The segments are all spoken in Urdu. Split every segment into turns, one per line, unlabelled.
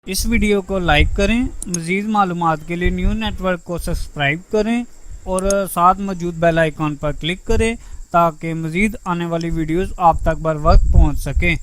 اس ویڈیو کو لائک کریں، مزید معلومات کے لیے نیوز نیٹ ورک کو سبسکرائب کریں اور ساتھ موجود بیل آئیکن پر کلک کریں تاکہ مزید آنے والی ویڈیوز آپ تک بر وقت پہنچ سکیں۔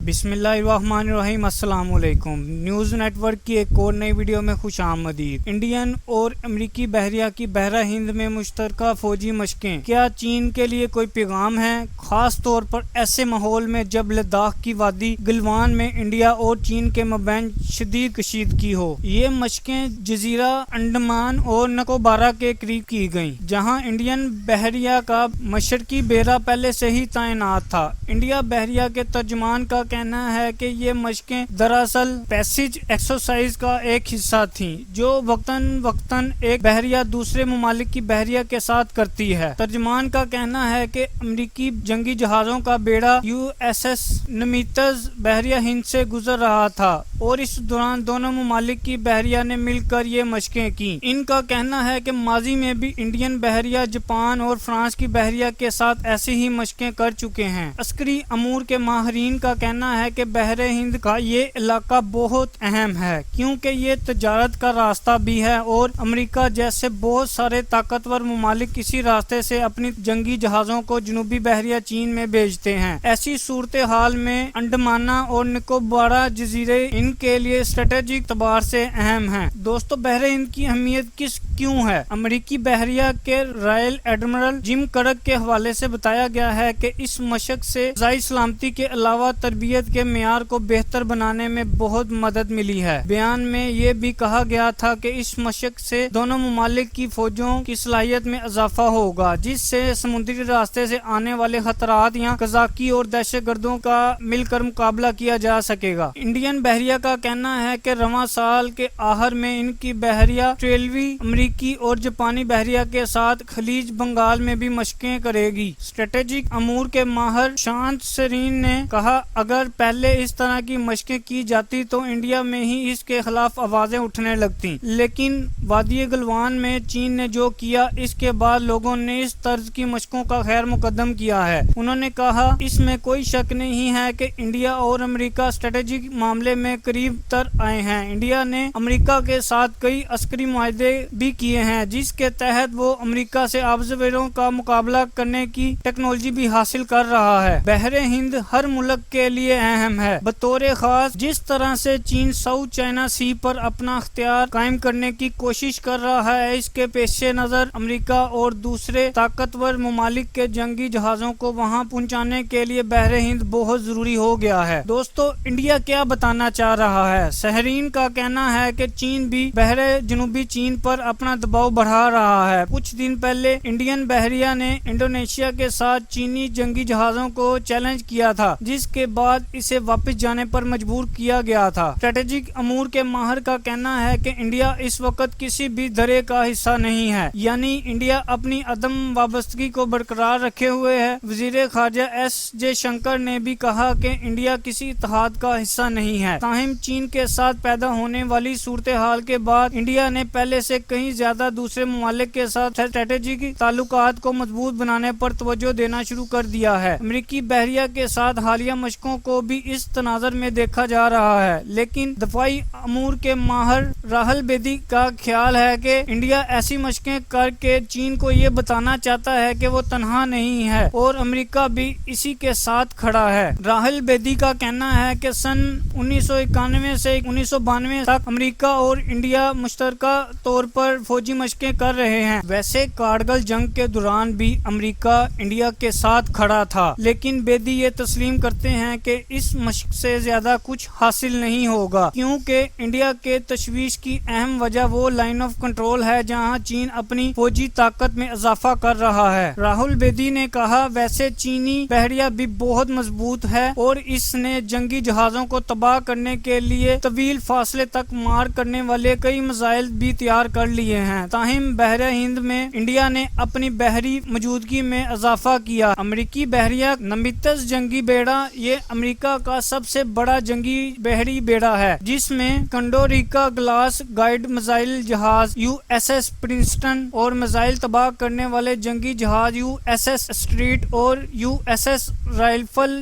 بسم اللہ الرحمن الرحیم۔ السلام علیکم۔ نیوز نیٹ ورک کی ایک اور نئی ویڈیو میں خوش آمدید۔ انڈین اور امریکی بحریہ کی بحرہ ہند میں مشترکہ فوجی مشقیں، کیا چین کے لیے کوئی پیغام ہے؟ خاص طور پر ایسے ماحول میں جب لداخ کی وادی گلوان میں انڈیا اور چین کے مابین شدید کشیدگی ہو۔ یہ مشقیں جزیرہ انڈمان اور نکوبارہ کے قریب کی گئیں، جہاں انڈین بحریہ کا مشرقی بیڑا پہلے سے ہی تعینات تھا۔ انڈیا بحریہ کے ترجمان کا کہنا ہے کہ یہ مشقیں دراصل پیسج ایکسرسائز کا ایک حصہ تھیں، جو وقتاً فوقتاً ایک بحریہ دوسرے ممالک کی بحریہ کے ساتھ کرتی ہے۔ ترجمان کا کہنا ہے کہ امریکی جنگی جہازوں کا بیڑا USS نمیتز بحریہ ہند سے گزر رہا تھا اور اس دوران دونوں ممالک کی بحریہ نے مل کر یہ مشقیں کی۔ ان کا کہنا ہے کہ ماضی میں بھی انڈین بحریہ جاپان اور فرانس کی بحریہ کے ساتھ ایسی ہی مشقیں کر چکے ہیں۔ عسکری امور کے ماہرین کا کہنا ہے کہ بحر ہند کا یہ علاقہ بہت اہم ہے، کیونکہ یہ تجارت کا راستہ بھی ہے اور امریکہ جیسے بہت سارے طاقتور ممالک اسی راستے سے اپنی جنگی جہازوں کو جنوبی بحریہ چین میں بھیجتے ہیں۔ ایسی صورتحال میں انڈمانہ اور نکوبارہ جزیرے ان کے لیے اسٹریٹجک اعتبار سے اہم ہیں۔ دوستو، بحر ہند کی اہمیت کیوں ہے؟ امریکی بحریہ کے رائل ایڈمرل جم کرک کے حوالے سے بتایا گیا ہے کہ اس مشق سے فضائی سلامتی کے علاوہ تربیت کے معیار کو بہتر بنانے میں بہت مدد ملی ہے۔ بیان میں یہ بھی کہا گیا تھا کہ اس مشق سے دونوں ممالک کی فوجوں کی صلاحیت میں اضافہ ہوگا، جس سے سمندری راستے سے آنے والے خطرات یا قزاقی اور دہشت گردوں کا مل کر مقابلہ کیا جا سکے گا۔ انڈین بحریہ کا کہنا ہے کہ رواں سال کے آخر میں ان کی بحریہ آسٹریلوی، امریکی اور جاپانی بحریہ کے ساتھ خلیج بنگال میں بھی مشقیں کرے گی۔ اسٹریٹجک امور کے ماہر شانت سرین نے کہا، اگر پہلے اس طرح کی مشقیں کی جاتی تو انڈیا میں ہی اس کے خلاف آوازیں اٹھنے لگتی، لیکن وادی گلوان میں چین نے جو کیا، اس کے بعد لوگوں نے اس طرز کی مشقوں کا خیر مقدم کیا ہے۔ انہوں نے کہا، اس میں کوئی شک نہیں ہے کہ انڈیا اور امریکہ اسٹریٹجک معاملے میں قریب تر آئے ہیں۔ انڈیا نے امریکہ کے ساتھ کئی عسکری معاہدے بھی کیے ہیں، جس کے تحت وہ امریکہ سے آبزیوروں کا مقابلہ کرنے کی ٹیکنالوجی بھی حاصل کر رہا ہے۔ بحر ہند ہر ملک کے لیے اہم ہے، بطور خاص جس طرح سے چین ساؤتھ چائنا سی پر اپنا اختیار قائم کرنے کی کوشش کر رہا ہے۔ اس کے پیش نظر امریکہ اور دوسرے طاقتور ممالک کے جنگی جہازوں کو وہاں پہنچانے کے لیے بحر ہند بہت ضروری ہو گیا ہے۔ دوستو، انڈیا کیا بتانا چاہ رہا ہے؟ سہرین کا کہنا ہے کہ چین بھی بحر جنوبی چین پر اپنا دباؤ بڑھا رہا ہے۔ کچھ دن پہلے انڈین بحریہ نے انڈونیشیا کے ساتھ چینی جنگی جہازوں کو چیلنج کیا تھا، جس کے بعد اسے واپس جانے پر مجبور کیا گیا تھا۔ اسٹریٹجک امور کے ماہر کا کہنا ہے کہ انڈیا اس وقت کسی بھی دھڑے کا حصہ نہیں ہے، یعنی انڈیا اپنی عدم وابستگی کو برقرار رکھے ہوئے ہے۔ وزیر خارجہ ایس جے شنکر نے بھی کہا کہ انڈیا کسی اتحاد کا حصہ نہیں ہے۔ تاہم چین کے ساتھ پیدا ہونے والی صورتحال کے بعد انڈیا نے پہلے سے کہیں زیادہ دوسرے ممالک کے ساتھ اسٹریٹجک تعلقات کو مضبوط بنانے پر توجہ دینا شروع کر دیا ہے۔ امریکی بحریہ کے ساتھ حالیہ مشقوں کو بھی اس تناظر میں دیکھا جا رہا ہے، لیکن دفاعی امور کے ماہر راہل بیدی کا خیال ہے کہ انڈیا ایسی مشقیں کر کے چین کو یہ بتانا چاہتا ہے کہ وہ تنہا نہیں ہے اور امریکہ بھی اسی کے ساتھ کھڑا ہے۔ راہل بیدی کا کہنا ہے کہ سن 1991 سے 1992 تک امریکہ اور انڈیا مشترکہ طور پر فوجی مشقیں کر رہے ہیں۔ ویسے کارگل جنگ کے دوران بھی امریکہ انڈیا کے ساتھ کھڑا تھا، لیکن بیدی یہ تسلیم کرتے ہیں کہ اس مشق سے زیادہ کچھ حاصل نہیں ہوگا، کیونکہ انڈیا کے تشویش کی اہم وجہ وہ لائن آف کنٹرول ہے جہاں چین اپنی فوجی طاقت میں اضافہ کر رہا ہے۔ راہل بیدی نے کہا، ویسے چینی بحریہ بھی بہت مضبوط ہے اور اس نے جنگی جہازوں کو تباہ کرنے کے لیے طویل فاصلے تک مار کرنے والے کئی میزائل بھی تیار کر لیے ہیں۔ تاہم بحر ہند میں انڈیا نے اپنی بحری موجودگی میں اضافہ کیا۔ امریکی بحریہ نمیتز جنگی بیڑا یہ امریکہ کا سب سے بڑا جنگی بحری بیڑا ہے، جس میں کنڈوریکا گلاس گائیڈ میزائل جہاز USS پرنسٹن اور میزائل تباہ کرنے والے جنگی جہاز USS اسٹریٹ اور USS رائلفل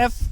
F